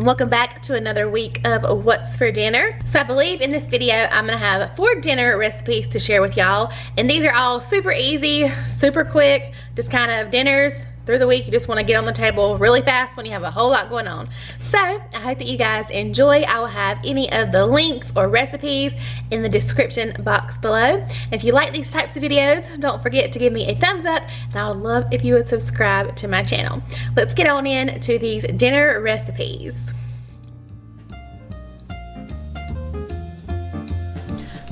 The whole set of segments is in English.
and welcome back to another week of What's for Dinner. So I believe in this video I'm gonna have 4 dinner recipes to share with y'all, and these are all super easy, super quick, just kind of dinners through the week you just want to get on the table really fast when you have a whole lot going on. So I hope that you guys enjoy. I will have any of the links or recipes in the description box below. And if you like these types of videos, don't forget to give me a thumbs up, and I would love if you would subscribe to my channel. Let's get on in to these dinner recipes.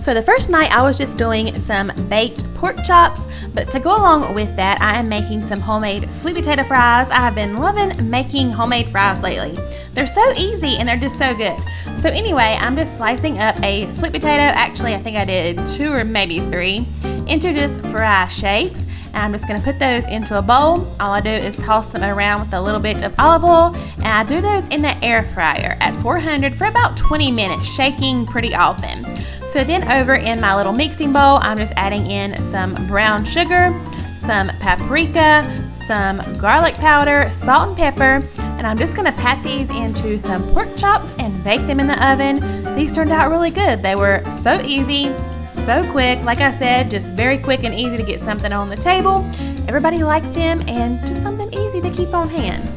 So the first night I was just doing some baked pork chops, but to go along with that I am making some homemade sweet potato fries. I have been loving making homemade fries lately. They're so easy and they're just so good. So anyway, I'm just slicing up a sweet potato. Actually, I think I did 2 or maybe 3 into just fry shapes. And I'm just going to put those into a bowl. All I do is toss them around with a little bit of olive oil, and I do those in the air fryer at 400 for about 20 minutes, shaking pretty often. So then over in my little mixing bowl, I'm just adding in some brown sugar, some paprika, some garlic powder, salt and pepper, and I'm just gonna pat these into some pork chops and bake them in the oven. These turned out really good. They were so easy, so quick. Like I said, just very quick and easy to get something on the table. Everybody liked them, and just something easy to keep on hand.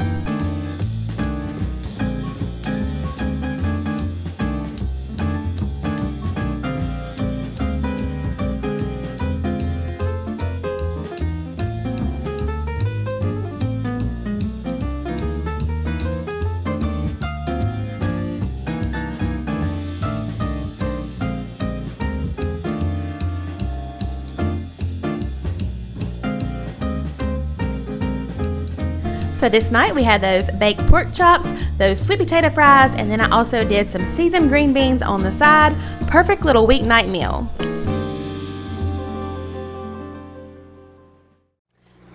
So this night we had those baked pork chops, those sweet potato fries, and then I also did some seasoned green beans on the side. Perfect little weeknight meal.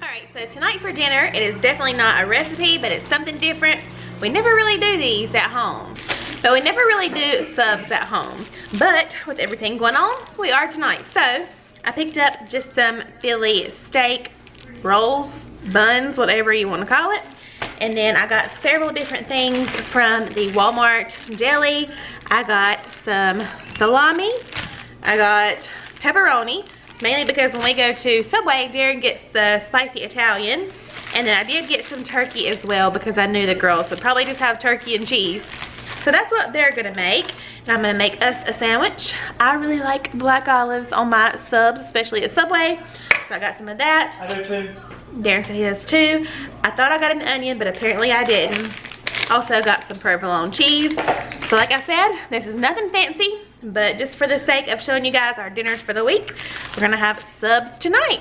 Alright, so tonight for dinner, it is definitely not a recipe, but it's something different. We never really do these at home, but we never really do subs at home. But with everything going on, we are tonight. So I picked up just some Philly steak rolls, buns, whatever you want to call it, and then I got several different things from the Walmart deli. I got some salami, I got pepperoni, mainly because when we go to Subway, Darren gets the spicy Italian, and then I did get some turkey as well because I knew the girls would probably just have turkey and cheese. So that's what they're gonna make, and I'm gonna make us a sandwich. I really like black olives on my subs, especially at Subway, so I got some of that. I do too. Darren said he does too. I thought I got an onion, but apparently I didn't. Also got some provolone cheese. So like I said, this is nothing fancy, but just for the sake of showing you guys our dinners for the week, we're gonna have subs tonight.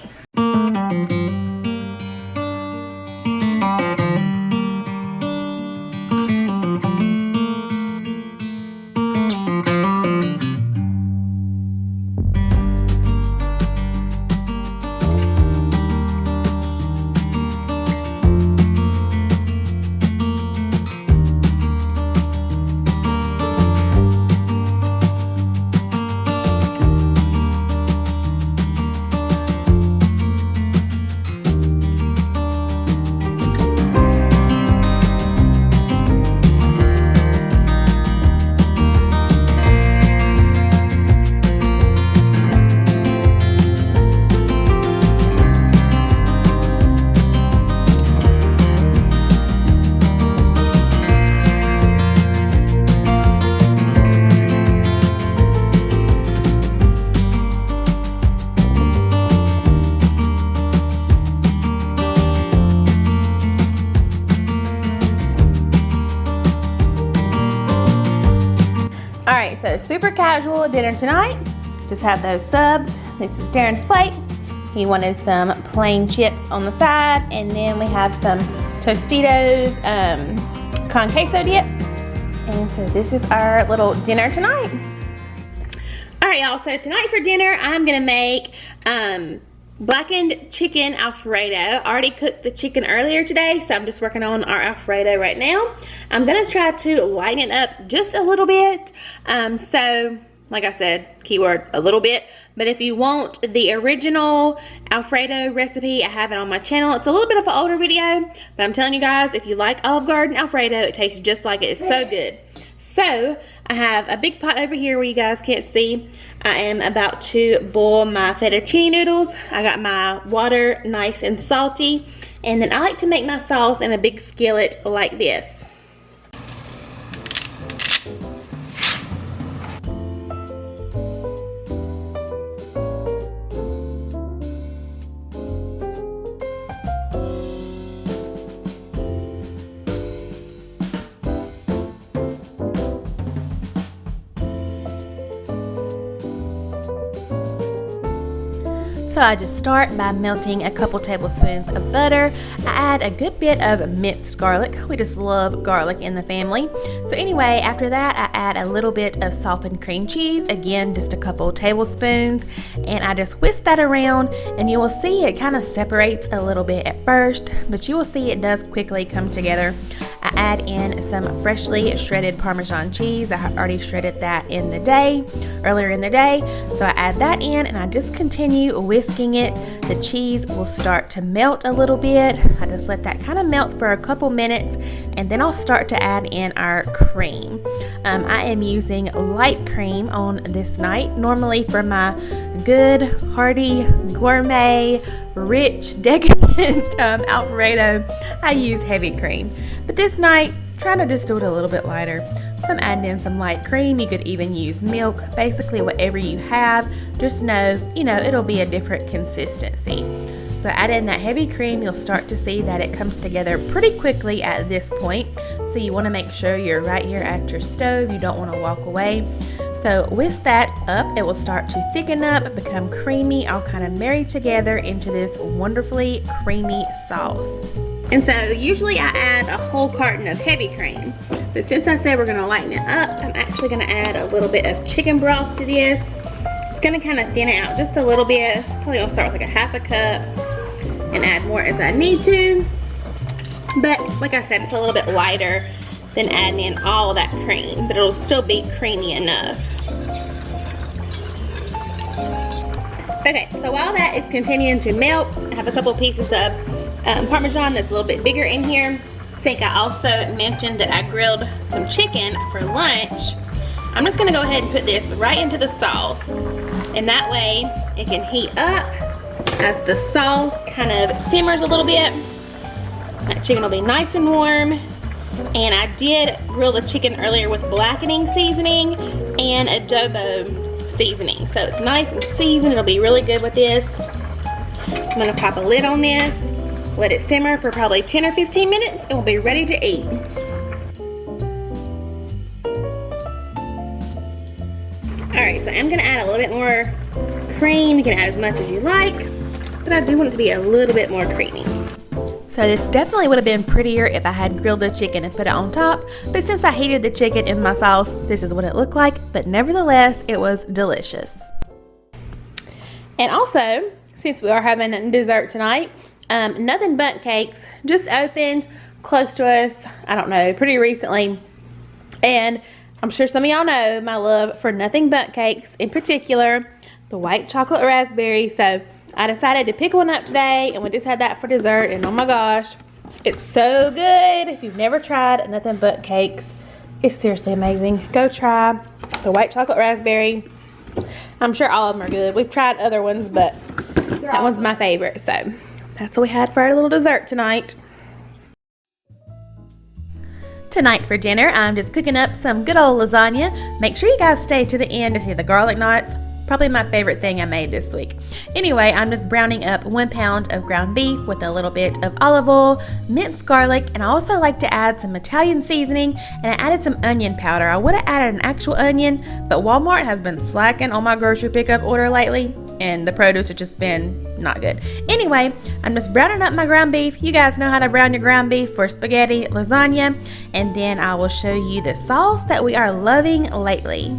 Alright, so super casual dinner tonight. Just have those subs. This is Darren's plate. He wanted some plain chips on the side, and then we have some Tostitos con queso dip. And so this is our little dinner tonight. Alright y'all, so tonight for dinner I'm gonna make blackened chicken Alfredo. I already cooked the chicken earlier today, so I'm just working on our Alfredo right now. I'm gonna try to lighten it up just a little bit. So like I said, keyword a little bit. But if you want the original Alfredo recipe, I have it on my channel. It's a little bit of an older video, but I'm telling you guys, if you like Olive Garden Alfredo, it tastes just like it. It's so good. So I have a big pot over here where you guys can't see. I am about to boil my fettuccine noodles. I got my water nice and salty. And then I like to make my sauce in a big skillet like this. So I just start by melting a couple tablespoons of butter. I add a good bit of minced garlic. We just love garlic in the family. So anyway, after that, I add a little bit of softened cream cheese. Again, just a couple tablespoons. And I just whisk that around, and you will see it kind of separates a little bit at first, but you will see it does quickly come together. I add in some freshly shredded Parmesan cheese. I have already shredded that earlier in the day. So I add that in, and I just continue whisking it. The cheese will start to melt a little bit. I just let that kind of melt for a couple minutes, and then I'll start to add in our cream. I am using light cream on this night. Normally for my good, hearty, gourmet, rich, decadent Alfredo, I use heavy cream. But this night, trying to just do it a little bit lighter. So I'm adding in some light cream. You could even use milk, basically whatever you have. Just know, it'll be a different consistency. So add in that heavy cream. You'll start to see that it comes together pretty quickly at this point. So you want to make sure you're right here at your stove. You don't want to walk away. So whisk that up. It will start to thicken up, become creamy. I'll kind of marry together into this wonderfully creamy sauce. And so usually I add a whole carton of heavy cream, but since I said we're gonna lighten it up, I'm actually gonna add a little bit of chicken broth to this. It's gonna kind of thin it out just a little bit. Probably gonna start with like a half a cup and add more as I need to. But like I said, it's a little bit lighter than adding in all of that cream, but it'll still be creamy enough. Okay, so while that is continuing to melt, I have a couple pieces of Parmesan that's a little bit bigger in here. I think I also mentioned that I grilled some chicken for lunch. I'm just gonna go ahead and put this right into the sauce, and that way it can heat up as the sauce kind of simmers a little bit. That chicken will be nice and warm. And I did grill the chicken earlier with blackening seasoning and adobo seasoning, so it's nice and seasoned. It'll be really good with this. I'm gonna pop a lid on this. Let it simmer for probably 10 or 15 minutes and we'll be ready to eat. Alright, so I'm going to add a little bit more cream. You can add as much as you like, but I do want it to be a little bit more creamy. So this definitely would have been prettier if I had grilled the chicken and put it on top, but since I heated the chicken in my sauce, this is what it looked like, but nevertheless, it was delicious. And also, since we are having dessert tonight, Nothing Bundt Cakes just opened close to us, I don't know, pretty recently. And I'm sure some of y'all know my love for Nothing Bundt Cakes, in particular, the white chocolate raspberry. So I decided to pick one up today, and we just had that for dessert. And oh my gosh, it's so good. If you've never tried Nothing Bundt Cakes, it's seriously amazing. Go try the white chocolate raspberry. I'm sure all of them are good. We've tried other ones, but that one's my favorite. So that's what we had for our little dessert tonight. Tonight for dinner, I'm just cooking up some good old lasagna. Make sure you guys stay to the end to see the garlic knots. Probably my favorite thing I made this week. Anyway, I'm just browning up 1 pound of ground beef with a little bit of olive oil, minced garlic, and I also like to add some Italian seasoning, and I added some onion powder. I would have added an actual onion, but Walmart has been slacking on my grocery pickup order lately, and the produce has just been not good. Anyway, I'm just browning up my ground beef. You guys know how to brown your ground beef for spaghetti, lasagna, and then I will show you the sauce that we are loving lately.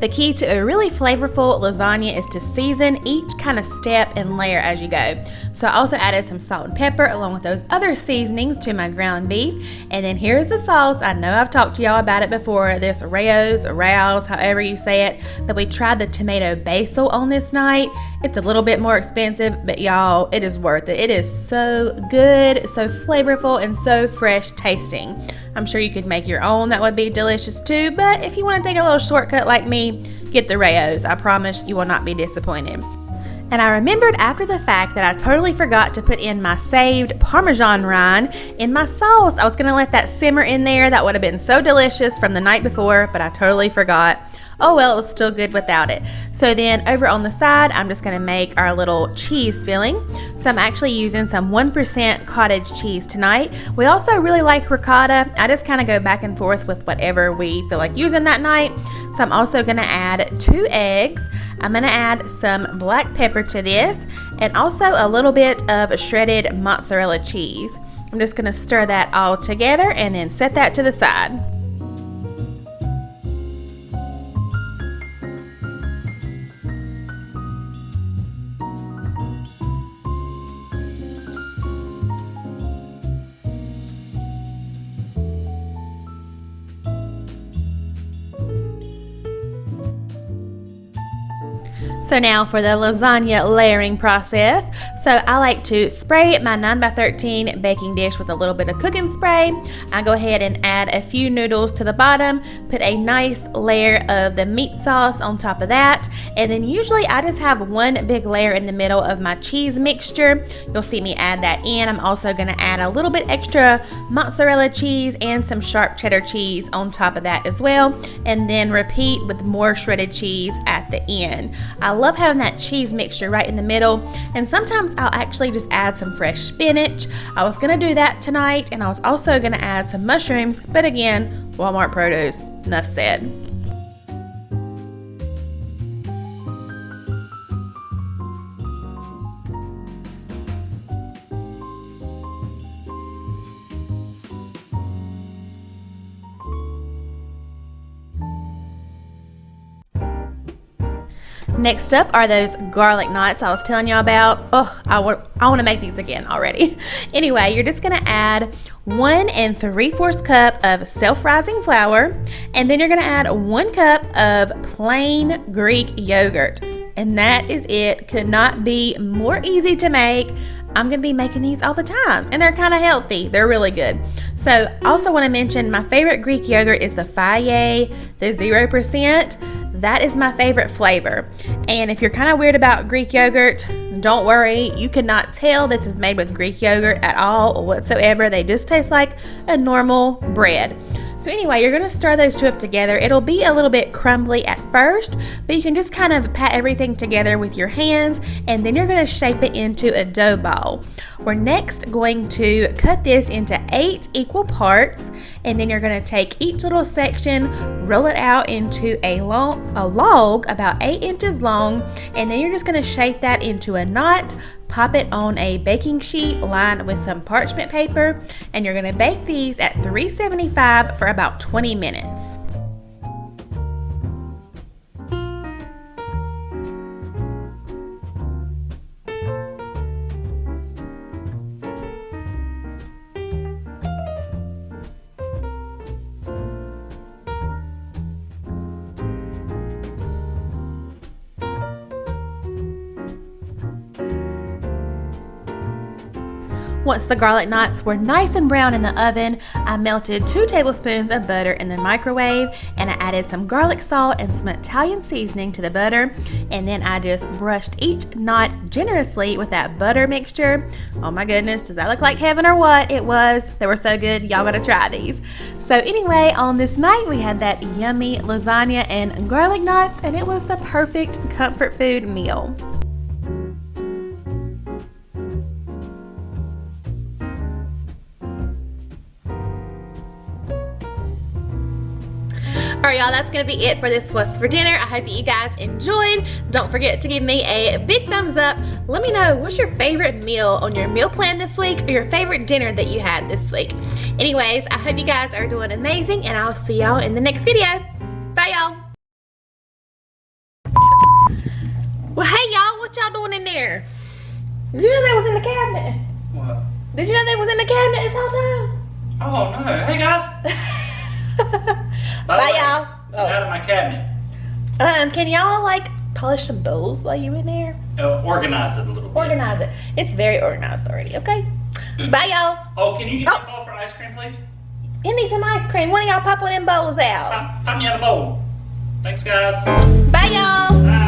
The key to a really flavorful lasagna is to season each kind of step and layer as you go. So I also added some salt and pepper along with those other seasonings to my ground beef. And then here's the sauce. I know I've talked to y'all about it before, this Raos, however you say it, but we tried the tomato basil on this night. It's a little bit more expensive, but y'all, it is worth it. It is so good, so flavorful, and so fresh tasting. I'm sure you could make your own. That would be delicious too, but if you want to take a little shortcut like me, get the Raos. I promise you will not be disappointed. And I remembered after the fact that I totally forgot to put in my saved Parmesan rind in my sauce. I was going to let that simmer in there. That would have been so delicious from the night before, but I totally forgot. Oh well, it was still good without it. So then over on the side, I'm just gonna make our little cheese filling. So I'm actually using some 1% cottage cheese tonight. We also really like ricotta. I just kind of go back and forth with whatever we feel like using that night. So I'm also gonna add 2 eggs. I'm gonna add some black pepper to this and also a little bit of shredded mozzarella cheese. I'm just gonna stir that all together and then set that to the side. So now for the lasagna layering process. So I like to spray my 9x13 baking dish with a little bit of cooking spray. I go ahead and add a few noodles to the bottom, put a nice layer of the meat sauce on top of that, and then usually I just have one big layer in the middle of my cheese mixture. You'll see me add that in. I'm also going to add a little bit extra mozzarella cheese and some sharp cheddar cheese on top of that as well, and then repeat with more shredded cheese at the end. I love having that cheese mixture right in the middle, and sometimes I'll actually just add some fresh spinach. I was gonna do that tonight, and I was also gonna add some mushrooms, but again, Walmart produce, enough said. Next up are those garlic knots I was telling you about. Oh, I want to make these again already. Anyway, you're just going to add 1 3/4 cup of self-rising flour, and then you're going to add 1 cup of plain Greek yogurt. And that is it. Could not be more easy to make. I'm going to be making these all the time, and they're kind of healthy. They're really good. So I also want to mention my favorite Greek yogurt is the Fage, the 0%. That is my favorite flavor. And if you're kind of weird about Greek yogurt, don't worry. You cannot tell this is made with Greek yogurt at all whatsoever. They just taste like a normal bread. So anyway, you're going to stir those two up together. It'll be a little bit crumbly at first, but you can just kind of pat everything together with your hands, and then you're going to shape it into a dough ball. We're next going to cut this into 8 equal parts, and then you're going to take each little section, roll it out into a log about 8 inches long, and then you're just going to shape that into a knot. Pop it on a baking sheet lined with some parchment paper, and you're going to bake these at 375 for about 20 minutes. Once the garlic knots were nice and brown in the oven, I melted 2 tablespoons of butter in the microwave, and I added some garlic salt and some Italian seasoning to the butter, and then I just brushed each knot generously with that butter mixture. Oh my goodness, does that look like heaven or what? It was. They were so good. Y'all gotta try these. So anyway, on this night we had that yummy lasagna and garlic knots, and it was the perfect comfort food meal. Alright y'all, that's going to be it for this What's for Dinner. I hope that you guys enjoyed. Don't forget to give me a big thumbs up. Let me know what's your favorite meal on your meal plan this week, or your favorite dinner that you had this week. Anyways, I hope you guys are doing amazing, and I'll see y'all in the next video. Bye y'all. Well, hey y'all, what y'all doing in there? Did you know that was in the cabinet? What? Did you know that was in the cabinet this whole time? Oh no. Hey guys. Bye y'all. Get out of my cabinet. Can y'all like polish some bowls while you in there? Organize it a little bit. Organize it. It's very organized already, okay? Bye y'all. Oh, can you get me a bowl for ice cream, please? You need some ice cream. One of y'all pop one of them bowls out. Pop me out a bowl. Thanks guys. Bye y'all. Bye.